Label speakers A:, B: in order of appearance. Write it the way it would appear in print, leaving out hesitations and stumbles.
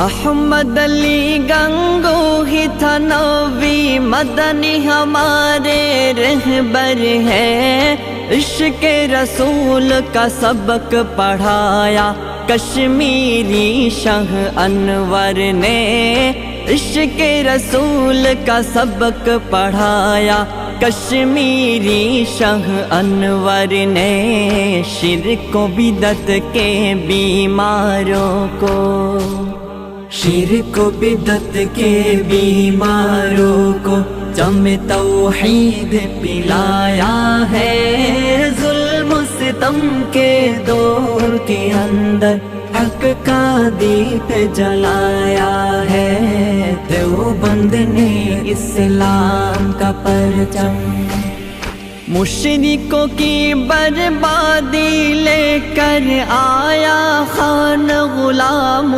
A: احمد علی گنگوہی تھانوی مدنی ہمارے رہبر ہے، عشق رسول کا سبق پڑھایا کشمیری شاہ انور نے، عشق رسول کا سبق پڑھایا کشمیری شاہ انور نے، شرک و بدعت کے بیماروں کو، شرک و بدعت کے بیماروں کو جم توحید پلایا ہے، ظلم و ستم کے دور کے اندر حق کا دیپ جلایا ہے، دیوبند نے اسلام کا پرچم، مشرکوں کی بربادی لے کر آیا خان غلام